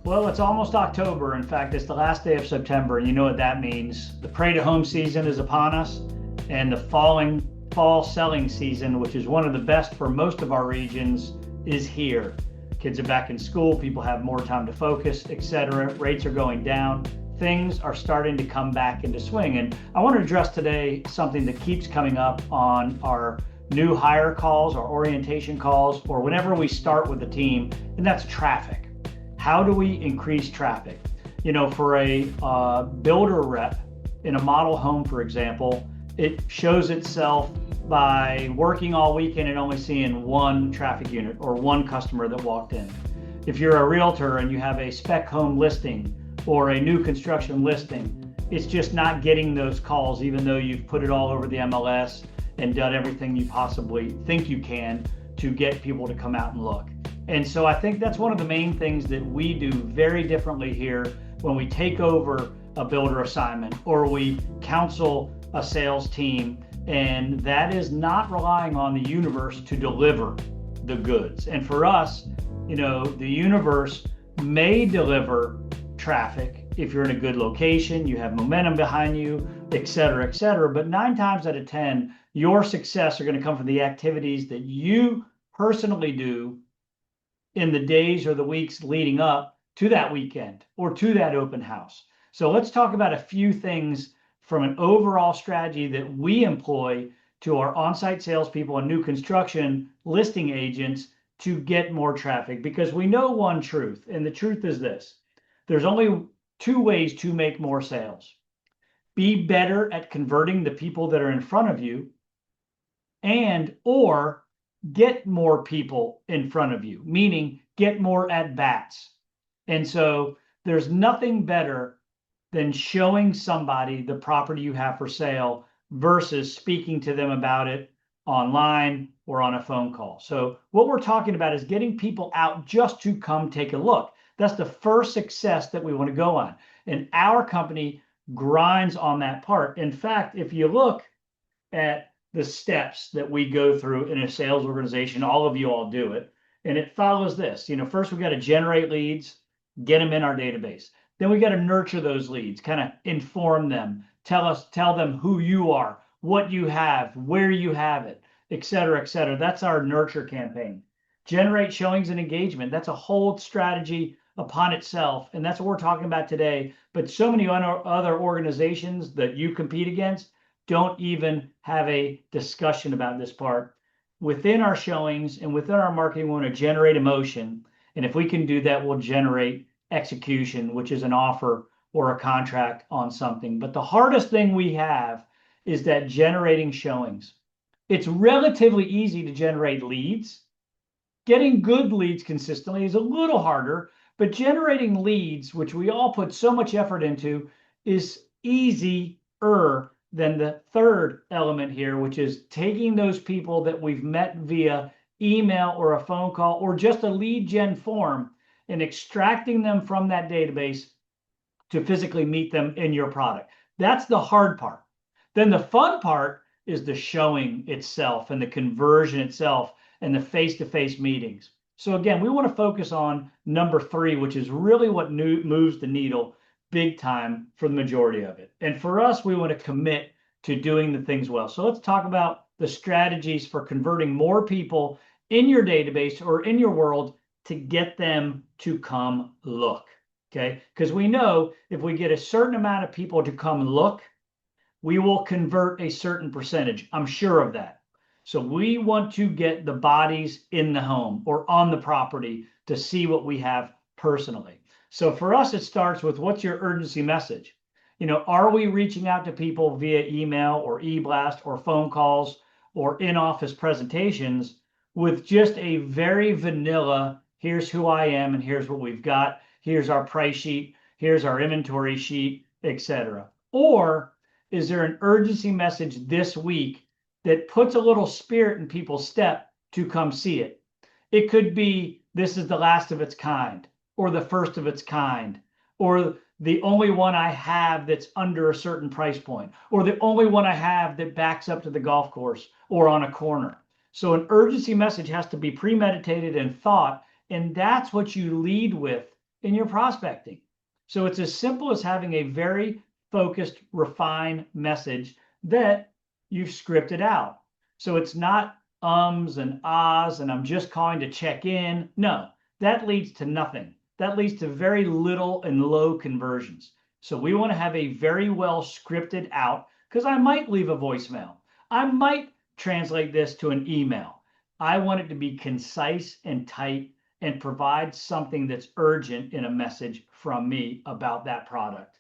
Well, it's almost October. In fact, it's the last day of September, and you know what that means. The pray to home season is upon us, and the fall selling season, which is one of the best for most of our regions, is here. Kids are back in school, people have more time to focus, etc. Rates are going down. Things are starting to come back into swing. And I want to address today something that keeps coming up on our new hire calls, our orientation calls, or whenever we start with a team, and that's traffic. How do we increase traffic? For a builder rep in a model home, for example, it shows itself by working all weekend and only seeing one traffic unit or one customer that walked in. If you're a realtor and you have a spec home listing or a new construction listing, it's just not getting those calls, even though you've put it all over the MLS and done everything you possibly think you can to get people to come out and look. And so I think that's one of the main things that we do very differently here when we take over a builder assignment or we counsel a sales team, and that is not relying on the universe to deliver the goods. And for us, the universe may deliver traffic if you're in a good location, you have momentum behind you, et cetera, but 9 times out of 10, your success are going to come from the activities that you personally do in the days or the weeks leading up to that weekend or to that open house. So let's talk about a few things from an overall strategy that we employ to our on-site salespeople and new construction listing agents to get more traffic, because we know one truth, and the truth is this: there's only 2 ways to make more sales. Be better at converting the people that are in front of you, or get more people in front of you, meaning get more at bats. And so there's nothing better than showing somebody the property you have for sale versus speaking to them about it online or on a phone call. So what we're talking about is getting people out just to come take a look. That's the first success that we want to go on. And our company grinds on that part. In fact, if you look at the steps that we go through in a sales organization, all of you all do it, and it follows this. First we got to generate leads, get them in our database. Then we got to nurture those leads, kind of inform them, tell them who you are, what you have, where you have it, et cetera. That's our nurture campaign. Generate showings and engagement. That's a whole strategy upon itself, and that's what we're talking about today. But so many other organizations that you compete against don't even have a discussion about this part. Within our showings and within our marketing, we want to generate emotion. And if we can do that, we'll generate execution, which is an offer or a contract on something. But the hardest thing we have is that generating showings. It's relatively easy to generate leads. Getting good leads consistently is a little harder, but generating leads, which we all put so much effort into, is easier than the third element here, which is taking those people that we've met via email or a phone call or just a lead gen form and extracting them from that database to physically meet them in your product. That's the hard part. Then the fun part is the showing itself and the conversion itself and the face-to-face meetings. So again, we want to focus on number 3, which is really what moves the needle big time for the majority of it. And for us, we want to commit to doing the things well. So let's talk about the strategies for converting more people in your database or in your world to get them to come look. Okay, because we know if we get a certain amount of people to come look, we will convert a certain percentage. I'm sure of that. So we want to get the bodies in the home or on the property to see what we have personally. So for us, it starts with, what's your urgency message? Are we reaching out to people via email or e-blast or phone calls or in-office presentations with just a very vanilla, here's who I am and here's what we've got, here's our price sheet, here's our inventory sheet, etc.? Or is there an urgency message this week that puts a little spirit in people's step to come see it? It could be, this is the last of its kind, or the first of its kind, or the only one I have that's under a certain price point, or the only one I have that backs up to the golf course or on a corner. So an urgency message has to be premeditated and thought, and that's what you lead with in your prospecting. So it's as simple as having a very focused, refined message that you've scripted out. So it's not ums and ahs and I'm just calling to check in. No, that leads to nothing. That leads to very little and low conversions. So we want to have a very well scripted out, because I might leave a voicemail. I might translate this to an email. I want it to be concise and tight and provide something that's urgent in a message from me about that product.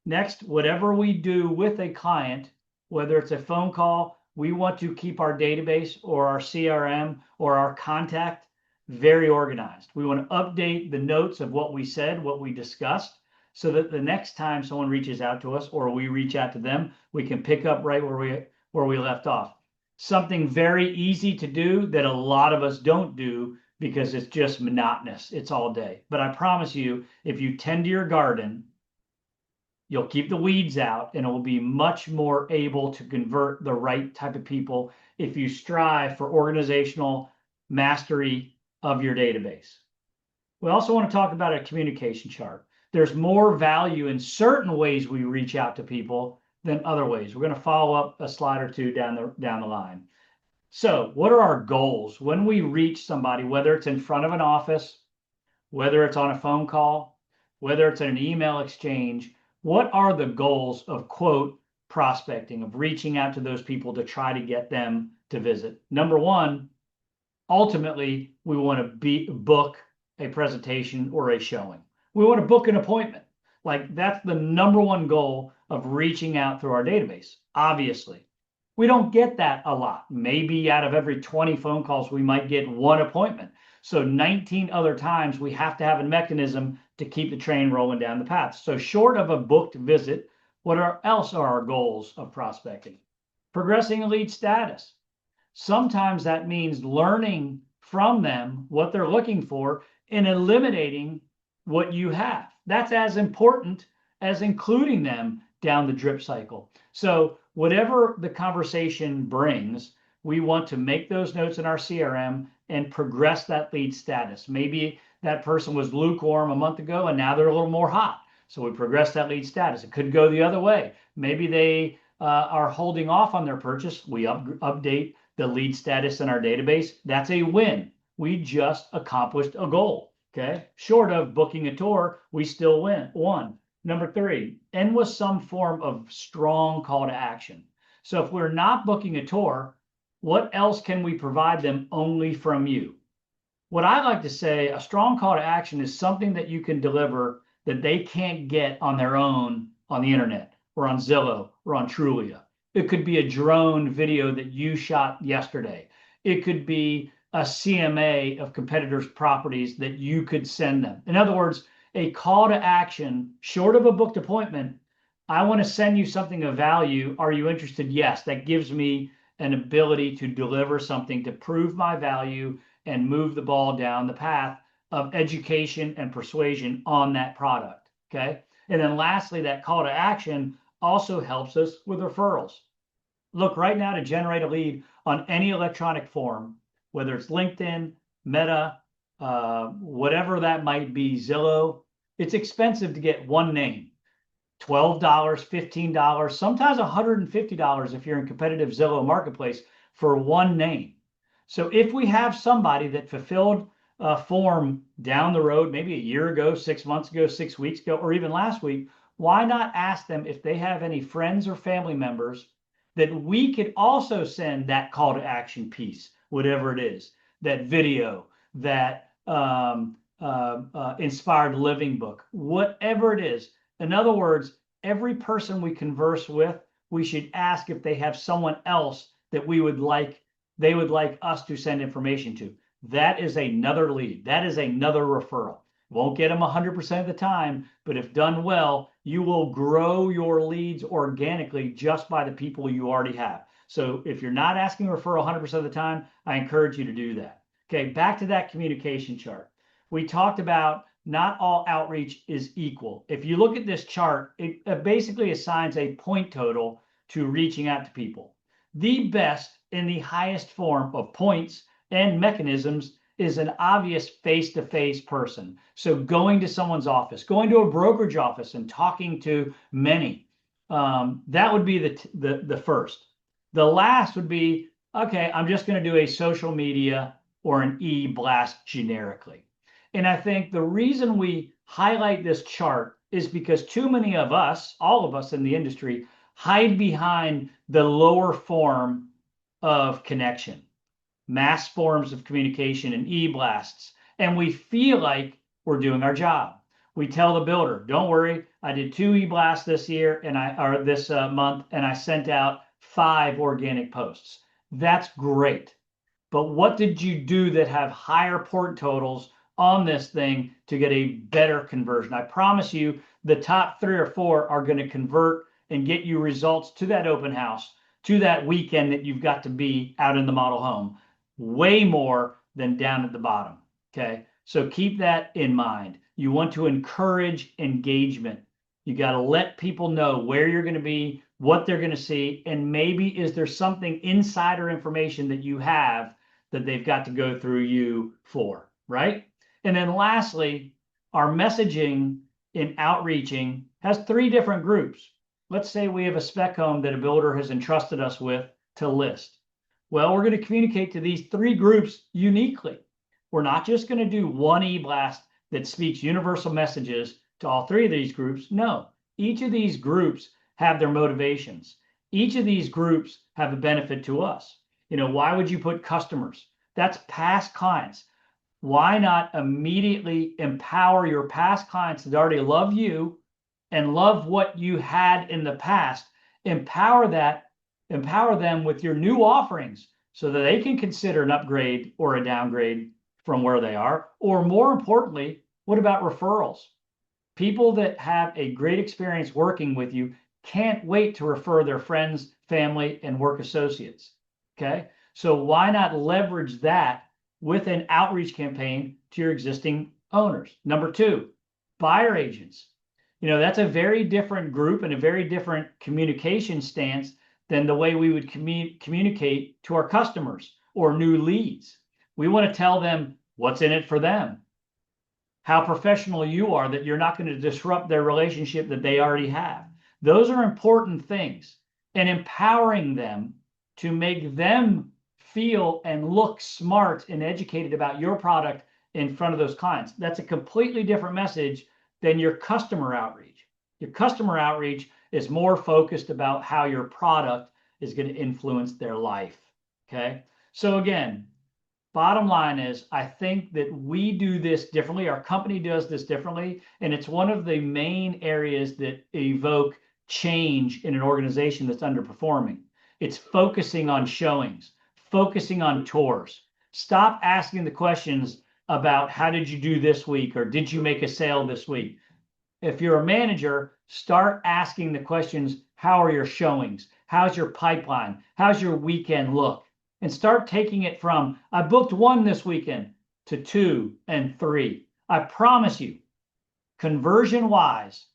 Next, whatever we do with a client, whether it's a phone call, we want to keep our database or our CRM or our contact very organized. We want to update the notes of what we said, what we discussed, so that the next time someone reaches out to us or we reach out to them, we can pick up right where we left off. Something very easy to do that a lot of us don't do because it's just monotonous. It's all day. But I promise you, if you tend to your garden, you'll keep the weeds out and it will be much more able to convert the right type of people if you strive for organizational mastery of your database. We also want to talk about a communication chart. There's more value in certain ways we reach out to people than other ways. We're going to follow up a slide or two down the line. So what are our goals when we reach somebody, whether it's in front of an office, whether it's on a phone call, whether it's in an email exchange? What are the goals of, quote, prospecting, of reaching out to those people to try to get them to visit? Number one, ultimately, we want to book a presentation or a showing. We want to book an appointment. Like, that's the number one goal of reaching out through our database. Obviously, we don't get that a lot. Maybe out of every 20 phone calls, we might get one appointment. So 19 other times we have to have a mechanism to keep the train rolling down the path. So short of a booked visit, what else are our goals of prospecting? Progressing a lead status. Sometimes that means learning from them what they're looking for and eliminating what you have. That's as important as including them down the drip cycle. So whatever the conversation brings, we want to make those notes in our CRM and progress that lead status. Maybe that person was lukewarm a month ago and now they're a little more hot. So we progress that lead status. It could go the other way. Maybe they are holding off on their purchase. We update the lead status in our database. That's a win. We just accomplished a goal. Okay. Short of booking a tour, we still won. Number three, end with some form of strong call to action. So if we're not booking a tour, what else can we provide them only from you? What I like to say, a strong call to action is something that you can deliver that they can't get on their own on the internet or on Zillow or on Trulia. It could be a drone video that you shot yesterday. It could be a CMA of competitors' properties that you could send them. In other words, a call to action, short of a booked appointment. I want to send you something of value. Are you interested? Yes. That gives me an ability to deliver something to prove my value and move the ball down the path of education and persuasion on that product. Okay. And then lastly, that call to action also helps us with referrals. Look, right now, to generate a lead on any electronic form, whether it's LinkedIn, Meta, whatever that might be, Zillow, it's expensive to get one name. $12, $15, sometimes $150 if you're in competitive Zillow marketplace for one name. So if we have somebody that fulfilled a form down the road, maybe a year ago, 6 months ago, 6 weeks ago, or even last week, why not ask them if they have any friends or family members that we could also send that call to action piece, whatever it is, that video, that inspired living book, whatever it is. In other words, every person we converse with, we should ask if they have someone else that they would like us to send information to. That is another lead. That is another referral. Won't get them 100% of the time, but if done well, you will grow your leads organically just by the people you already have. So if you're not asking a referral 100% of the time, I encourage you to do that. Okay, back to that communication chart. We talked about not all outreach is equal. If you look at this chart, it basically assigns a point total to reaching out to people. The best and the highest form of points and mechanisms is an obvious face-to-face person. So going to someone's office, going to a brokerage office and talking to many, that would be the first. The last would be, okay, I'm just going to do a social media or an e-blast generically. And I think the reason we highlight this chart is because too many of us, all of us in the industry, hide behind the lower form of connection, mass forms of communication and e-blasts. And we feel like we're doing our job. We tell the builder, don't worry, I did 2 e-blasts this year or this month, and I sent out 5 organic posts. That's great. But what did you do that have higher port totals on this thing to get a better conversion? I promise you the top 3 or 4 are going to convert and get you results to that open house, to that weekend that you've got to be out in the model home, way more than down at the bottom. Okay. So keep that in mind. You want to encourage engagement. You got to let people know where you're going to be, what they're going to see, and maybe is there something insider information that you have that they've got to go through you for, right? And then lastly, our messaging in outreaching has 3 different groups. Let's say we have a spec home that a builder has entrusted us with to list. Well, we're going to communicate to these 3 groups uniquely. We're not just going to do one e-blast that speaks universal messages to all 3 of these groups. No, each of these groups have their motivations. Each of these groups have a benefit to us. You know, why would you put customers? That's past clients. Why not immediately empower your past clients that already love you and love what you had in the past? Empower them with your new offerings so that they can consider an upgrade or a downgrade from where they are. Or more importantly, what about referrals? People that have a great experience working with you can't wait to refer their friends, family, and work associates. Okay, so why not leverage that with an outreach campaign to your existing owners? Number 2, buyer agents. You know, that's a very different group and a very different communication stance than the way we would communicate to our customers or new leads. We want to tell them what's in it for them, how professional you are, that you're not going to disrupt their relationship that they already have. Those are important things, and empowering them to make them feel and look smart and educated about your product in front of those clients. That's a completely different message than your customer outreach. Your customer outreach is more focused about how your product is going to influence their life. Okay. So again, bottom line is, I think that we do this differently. Our company does this differently. And it's one of the main areas that evoke change in an organization that's underperforming. It's focusing on showings, focusing on tours. Stop asking the questions about how did you do this week or did you make a sale this week? If you're a manager, start asking the questions, how are your showings? How's your pipeline? How's your weekend look? And start taking it from, I booked 1 this weekend, to 2 and 3. I promise you, conversion-wise,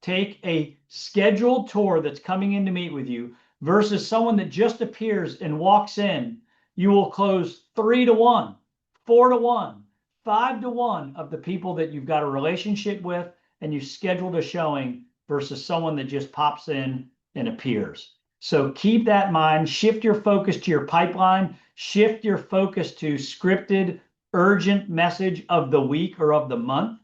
take a scheduled tour that's coming in to meet with you versus someone that just appears and walks in. You will close 3 to 1, 4 to 1, 5 to 1 of the people that you've got a relationship with and you scheduled a showing versus someone that just pops in and appears. So keep that in mind. Shift your focus to your pipeline. Shift your focus to scripted, urgent message of the week or of the month,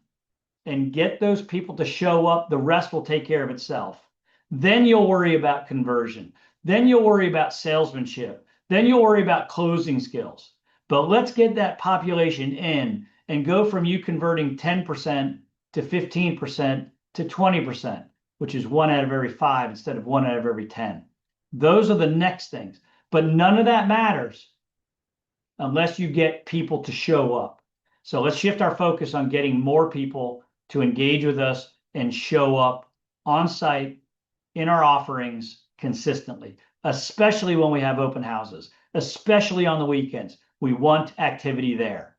and get those people to show up. The rest will take care of itself. Then you'll worry about conversion. Then you'll worry about salesmanship. Then you'll worry about closing skills. But let's get that population in and go from you converting 10% to 15% to 20%, which is 1 out of every 5 instead of 1 out of every 10. Those are the next things. But none of that matters unless you get people to show up. So let's shift our focus on getting more people to engage with us and show up on site in our offerings consistently, especially when we have open houses, especially on the weekends. We want activity there.